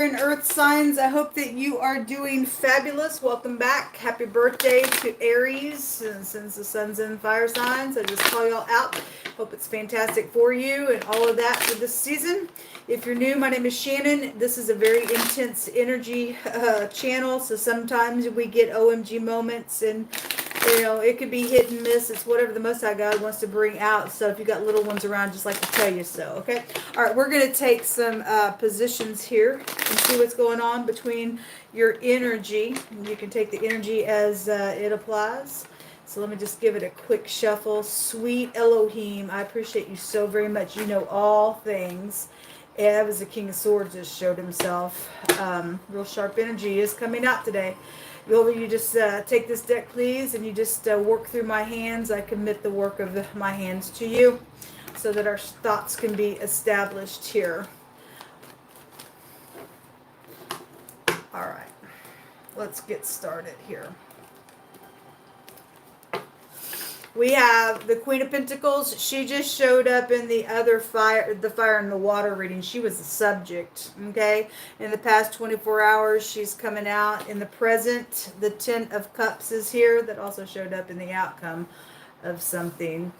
And earth signs, I hope that you are doing fabulous. Welcome back. Happy birthday to Aries. And since the sun's in fire signs, I just call y'all out. Hope it's fantastic for you and all of that for this season. If you're new, my name is Shannon. This is a very intense energy channel, so sometimes we get OMG moments, and it could be hit and miss. It's whatever the Most High God wants to bring out. So if you got little ones around, just like to tell you so. Okay. All right. We're going to take some positions here and see what's going on between your energy. You can take the energy as it applies. So let me just give it a quick shuffle. Sweet Elohim, I appreciate you so very much. You know all things. And that was the King of Swords just showed himself. Real sharp energy is coming out today. You just take this deck, please, and you just work through my hands. I commit the work of my hands to you so that our thoughts can be established here. All right, let's get started here. We have the Queen of Pentacles. She just showed up in the other fire and the water reading. She was the subject, okay? In the past 24 hours, she's coming out. In the present, the Ten of Cups is here. That also showed up in the outcome of something.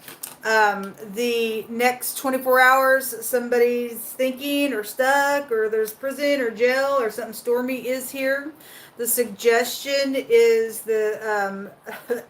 The next 24 hours, somebody's thinking or stuck, or there's prison or jail or something stormy is here. The suggestion is the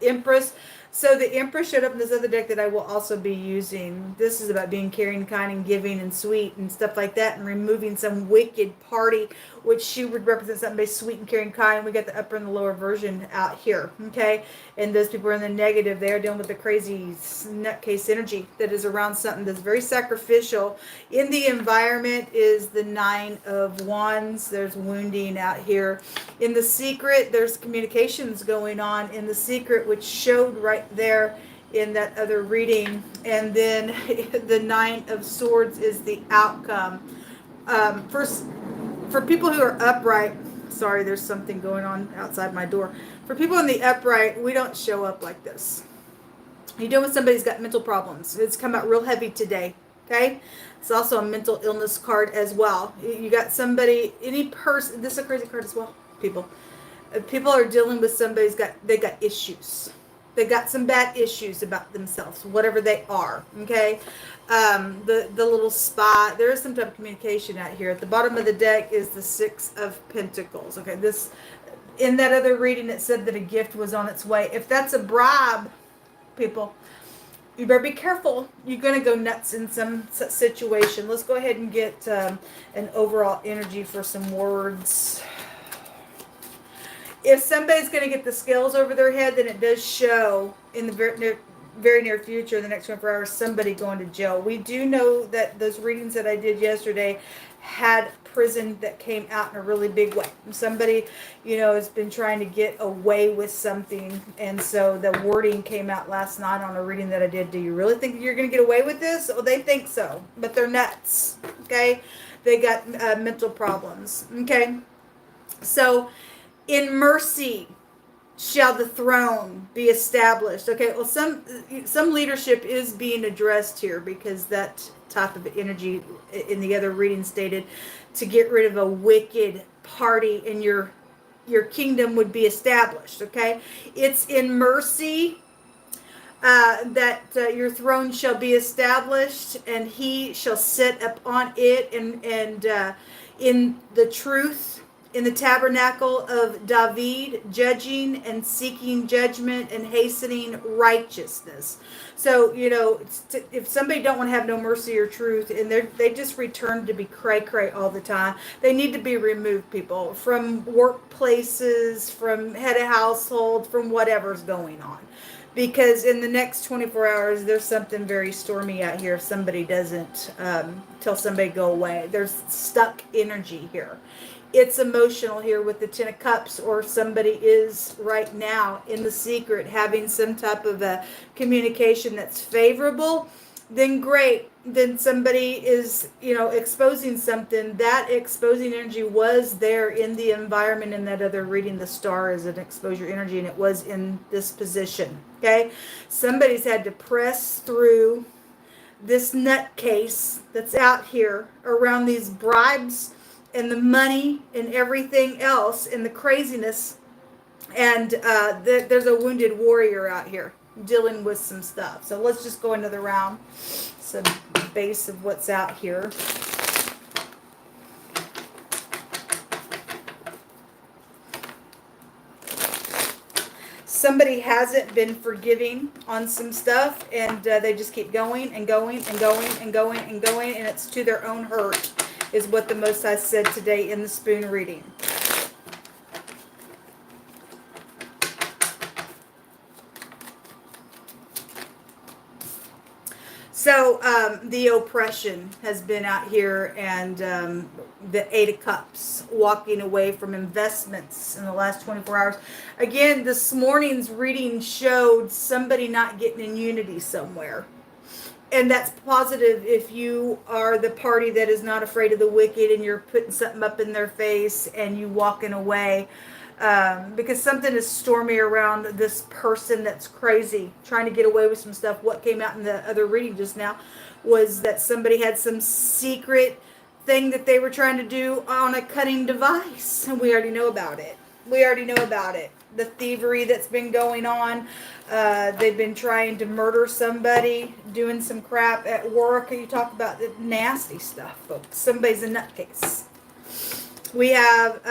Empress. So the Empress showed up in this other deck that I will also be using. This is about being caring, kind, and giving and sweet and stuff like that, and removing some wicked party, which she would represent something sweet and caring, kind. We got the upper and the lower version out here, okay? And those people are in the negative. They are dealing with the crazy nutcase energy that is around something that's very sacrificial. In the environment is the Nine of Wands. There's wounding out here. In the secret, there's communications going on in the secret, which showed right there in that other reading. And then the Nine of Swords is the outcome. For people who are upright, sorry, there's something going on outside my door. For people in the upright, we don't show up like this. You're dealing with somebody who's got mental problems. It's come out real heavy today, okay? It's also a mental illness card as well. You got somebody, any person, this is a crazy card as well, people. People are dealing with somebody they got issues. They got some bad issues about themselves, whatever they are, okay? The little spot, there is some type of communication out here. At the bottom of the deck is the Six of Pentacles, okay? This, in that other reading, it said that a gift was on its way. If that's a bribe, people, you better be careful. You're going to go nuts in some situation. Let's go ahead and get an overall energy for some words. If somebody's going to get the scales over their head, then it does show in the very near future, in the next 24 hours, somebody going to jail. We do know that those readings that I did yesterday had prison that came out in a really big way. Somebody, has been trying to get away with something, and so the wording came out last night on a reading that I did. Do you really think you're going to get away with this? Well, they think so, but they're nuts, okay? They got mental problems, okay? So, in mercy shall the throne be established. Okay, well, some leadership is being addressed here, because that type of energy in the other reading stated to get rid of a wicked party and your kingdom would be established. Okay, it's in mercy that your throne shall be established, and he shall sit upon it, and in the truth, in the tabernacle of David, judging and seeking judgment and hastening righteousness. So, if somebody don't want to have no mercy or truth, and they just return to be cray-cray all the time, they need to be removed, people, from workplaces, from head of household, from whatever's going on. Because in the next 24 hours, there's something very stormy out here if somebody doesn't tell somebody go away. There's stuck energy here. It's emotional here with the Ten of Cups, or somebody is right now in the secret having some type of a communication that's favorable. Then great. Then somebody is, exposing something. That exposing energy was there in the environment in that other reading. The star is an exposure energy, and it was in this position. Okay? Somebody's had to press through this nutcase that's out here around these bribes and the money and everything else and the craziness. And there's a wounded warrior out here dealing with some stuff. So let's just go another round. Some base of what's out here. Somebody hasn't been forgiving on some stuff, and they just keep going and going and going and going and going, and it's to their own hurt, is what the Most High said today in the spoon reading. So the oppression has been out here, and the Eight of Cups, walking away from investments in the last 24 hours. Again, this morning's reading showed somebody not getting in unity somewhere. And that's positive if you are the party that is not afraid of the wicked and you're putting something up in their face and you walking away. Because something is stormy around this person that's crazy, trying to get away with some stuff. What came out in the other reading just now was that somebody had some secret thing that they were trying to do on a cutting device. And we already know about it. We already know about it. The thievery that's been going on. They've been trying to murder somebody, doing some crap at work. You talk about the nasty stuff, folks. Somebody's a nutcase. We have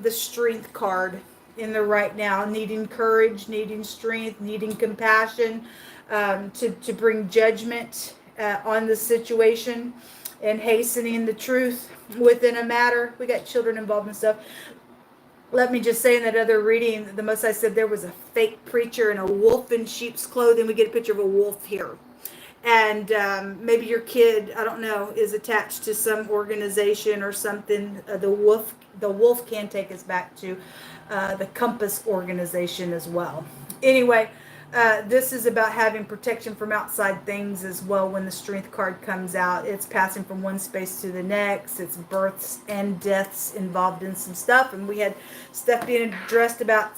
the strength card in there right now, needing courage, needing strength, needing compassion, to bring judgment on the situation and hastening the truth within a matter. We got children involved and stuff. Let me just say, in that other reading, the Most High said there was a fake preacher in a wolf in sheep's clothing. We get a picture of a wolf here. And maybe your kid, I don't know, is attached to some organization or something. The wolf can take us back to the Compass organization as well. Anyway, this is about having protection from outside things as well. When the strength card comes out, it's passing from one space to the next. It's births and deaths involved in some stuff. And we had stuff being addressed about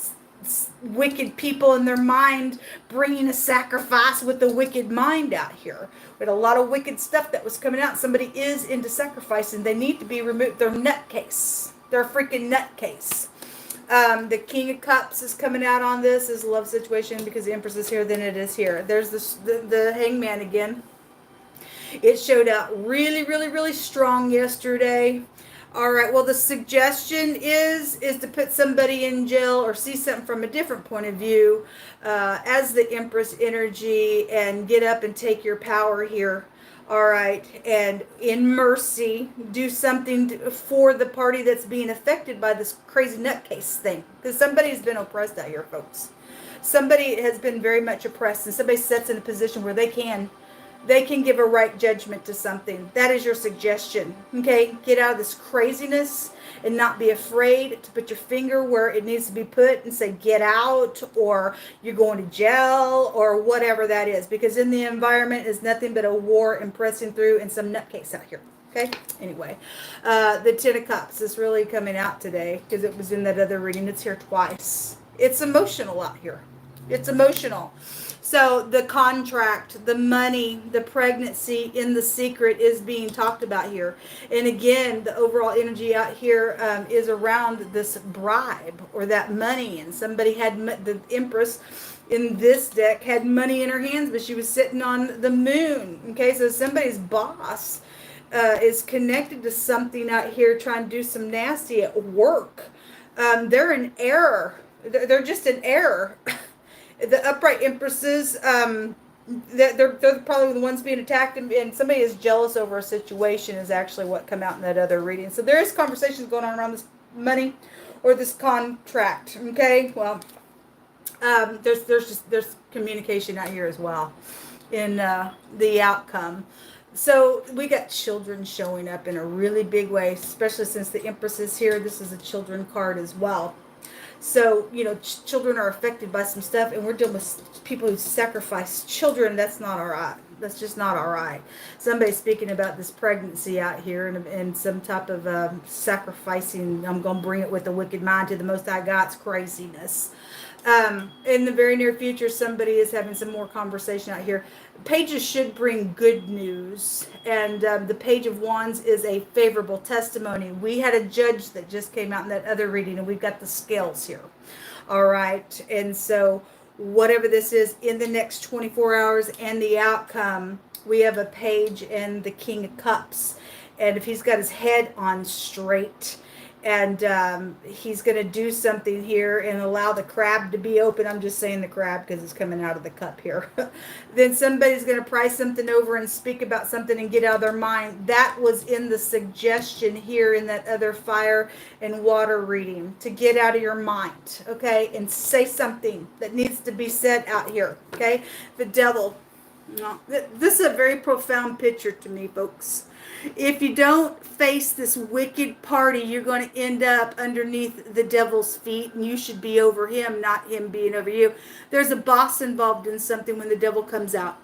wicked people in their mind, bringing a sacrifice with the wicked mind out here. We had a lot of wicked stuff that was coming out. Somebody is into sacrifice and they need to be removed. They're nutcase. They're a freaking nutcase. The King of Cups is coming out on this as a love situation, because the Empress is here, then it is here. There's the Hangman again. It showed out really, really, really strong yesterday. All right, well, the suggestion is to put somebody in jail or see something from a different point of view as the Empress energy, and get up and take your power here. All right, and in mercy, do something for the party that's being affected by this crazy nutcase thing. Because somebody's been oppressed out here, folks. Somebody has been very much oppressed, and somebody sits in a position where they can give a right judgment to something. That is your suggestion. Okay, get out of this craziness and not be afraid to put your finger where it needs to be put and say get out, or you're going to jail, or whatever that is, because in the environment is nothing but a war and pressing through and some nutcase out here. Okay, anyway, the Ten of Cups is really coming out today because it was in that other reading. It's here twice. It's emotional out here. It's emotional. So the contract, the money, the pregnancy in the secret is being talked about here. And again, the overall energy out here is around this bribe or that money. And somebody had, the Empress in this deck had money in her hands, but she was sitting on the moon. Okay, so somebody's boss is connected to something out here trying to do some nasty at work. They're in error. They're just in error. The upright empresses, they're probably the ones being attacked, and somebody is jealous over a situation is actually what come out in that other reading. So there is conversations going on around this money or this contract. Okay, well, there's communication out here as well in the outcome. So we got children showing up in a really big way, especially since the Empress is here. This is a children card as well. So, you know, children are affected by some stuff, and we're dealing with people who sacrifice children. That's not all right. not all right. Somebody's speaking about this pregnancy out here and some type of sacrificing. I'm going to bring it with a wicked mind to the Most High God's craziness. In the very near future, somebody is having some more conversation out here. Pages should bring good news, and the Page of Wands is a favorable testimony. We had a judge that just came out in that other reading, and we've got the scales here. All right, and so whatever this is in the next 24 hours and the outcome, we have a Page and the King of Cups, and if he's got his head on straight, and he's going to do something here and allow the crab to be open. I'm just saying the crab because it's coming out of the cup here. Then somebody's going to price something over and speak about something and get out of their mind. That was in the suggestion here in that other fire and water reading, to get out of your mind, okay, and say something that needs to be said out here, okay? The devil. No, this is a very profound picture to me, folks. If you don't face this wicked party, you're going to end up underneath the devil's feet, and you should be over him, not him being over you. There's a boss involved in something when the devil comes out.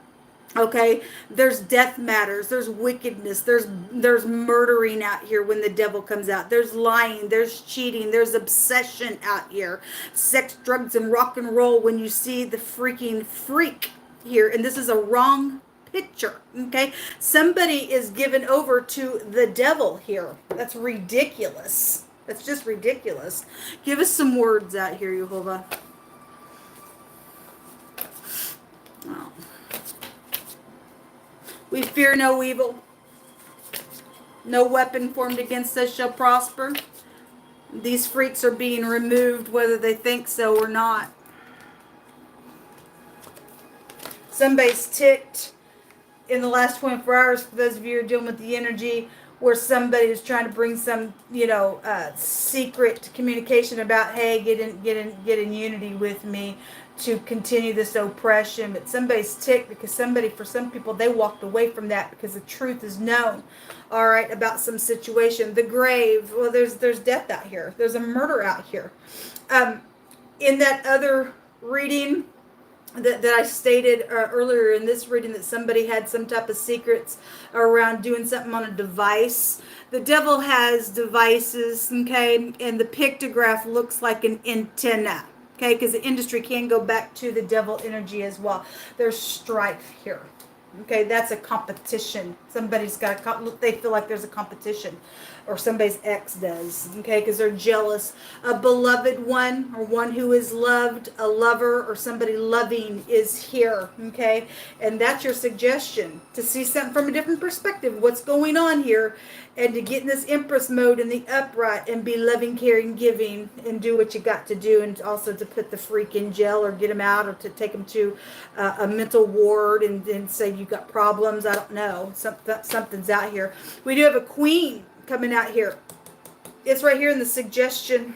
Okay, there's death matters, there's wickedness, there's murdering out here when the devil comes out. There's lying, there's cheating, there's obsession out here. Sex, drugs, and rock and roll when you see the freaking freak here. And this is a wrong picture, okay? Somebody is given over to the devil here. That's ridiculous. That's just ridiculous. Give us some words out here, Jehovah. Oh. We fear no evil. No weapon formed against us shall prosper. These freaks are being removed whether they think so or not. Somebody's ticked in the last 24 hours, for those of you who are dealing with the energy, where somebody is trying to bring some, secret communication about, hey, get in unity with me to continue this oppression. But somebody's ticked because for some people, they walked away from that because the truth is known, all right, about some situation. The grave, well, there's death out here. There's a murder out here. In that other reading, that I stated earlier in this reading, that somebody had some type of secrets around doing something on a device. The devil has devices, okay, and the pictograph looks like an antenna, okay, because the industry can go back to the devil energy as well. There's strife here. Okay, that's a competition. Somebody's got they feel like there's a competition, or somebody's ex does, okay, because they're jealous. A beloved one, or one who is loved, a lover, or somebody loving is here, okay, and that's your suggestion, to see something from a different perspective, what's going on here, and to get in this Empress mode in the upright and be loving, caring, giving, and do what you got to do, and also to put the freak in jail or get him out, or to take him to a mental ward and say you got problems. I don't know. Something's out here. We do have a queen coming out here. It's right here in the suggestion.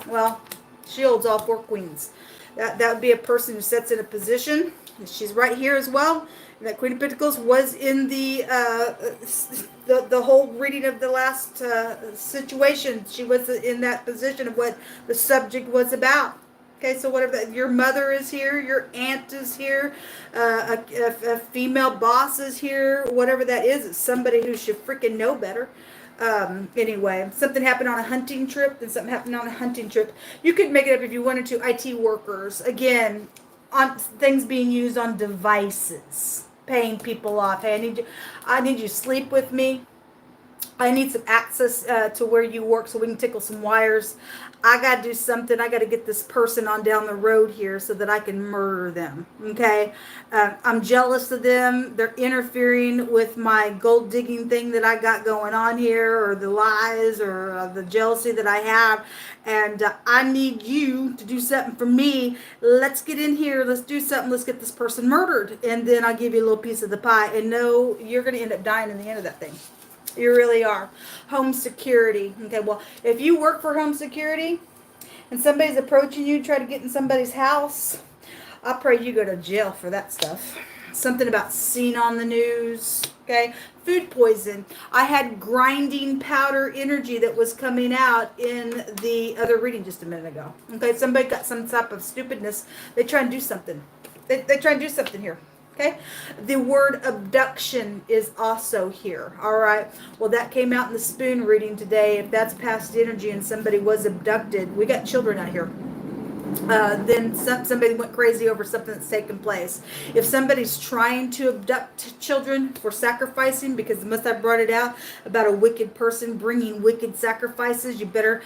Well, she holds all four queens. That would be a person who sits in a position. She's right here as well. And that Queen of Pentacles was in the whole reading of the last situation. She was in that position of what the subject was about. Okay, so whatever, your mother is here, your aunt is here, a female boss is here, whatever that is, it's somebody who should freaking know better. Anyway, something happened on a hunting trip, then something happened on a hunting trip. You could make it up if you wanted to. IT workers, again, on things being used on devices, paying people off. Hey, I need you to sleep with me. I need some access to where you work so we can tickle some wires. I got to do something. I got to get this person on down the road here so that I can murder them. Okay? I'm jealous of them. They're interfering with my gold digging thing that I got going on here, or the lies, or the jealousy that I have. And I need you to do something for me. Let's get in here. Let's do something. Let's get this person murdered. And then I'll give you a little piece of the pie. And no, you're going to end up dying in the end of that thing. You really are. Home security. Okay, well, if you work for home security and somebody's approaching you, try to get in somebody's house, I pray you go to jail for that stuff. Something about seen on the news. Okay, food poison. I had grinding powder energy that was coming out in the other reading just a minute ago. Okay, somebody got some type of stupidness. They try and do something. They try and do something here. Okay, the word abduction is also here. All right, well, that came out in the spoon reading today. If that's past energy and somebody was abducted, we got children out here. Then somebody went crazy over something that's taken place. If somebody's trying to abduct children for sacrificing, because the Most High brought it out about a wicked person bringing wicked sacrifices, you better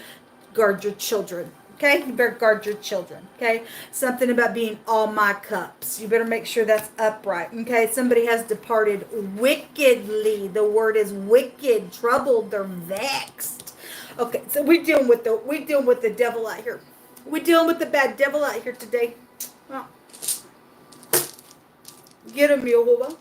guard your children. Okay, you better guard your children. Okay, something about being all my cups. You better make sure that's upright. Okay, somebody has departed wickedly. The word is wicked, troubled, they're vexed. Okay, so we're dealing with the devil out here. We're dealing with the bad devil out here today. Well, get him, Yehovah.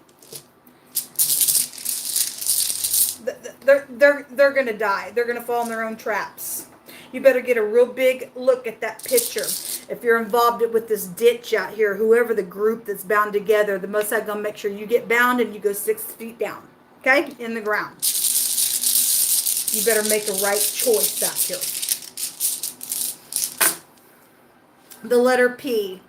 They're gonna die. They're gonna fall in their own traps. You better get a real big look at that picture. If you're involved with this ditch out here, whoever the group that's bound together, the Most High gonna make sure you get bound and you go 6 feet down, okay, in the ground. You better make a right choice out here. The letter P,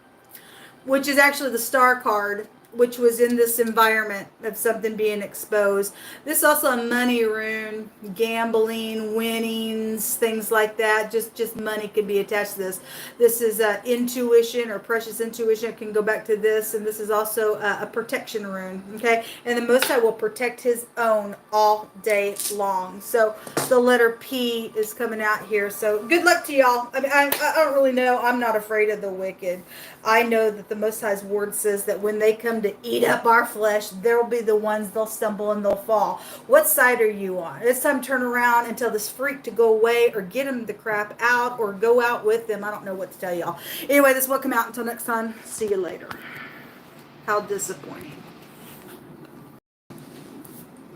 which is actually the star card, which was in this environment of something being exposed. This is also a money rune, gambling, winnings, things like that. Just money could be attached to this. This is intuition or precious intuition. It can go back to this, and this is also a protection rune. Okay, and the Most High will protect His own all day long. So the letter P is coming out here. So good luck to y'all. I mean, I don't really know. I'm not afraid of the wicked. I know that the Most High's word says that when they come to eat up our flesh, they'll be the ones, they'll stumble and they'll fall. What side are you on? It's time to turn around and tell this freak to go away, or get him the crap out, or go out with them. I don't know what to tell y'all. Anyway, this will come out. Until next time, see you later. How disappointing.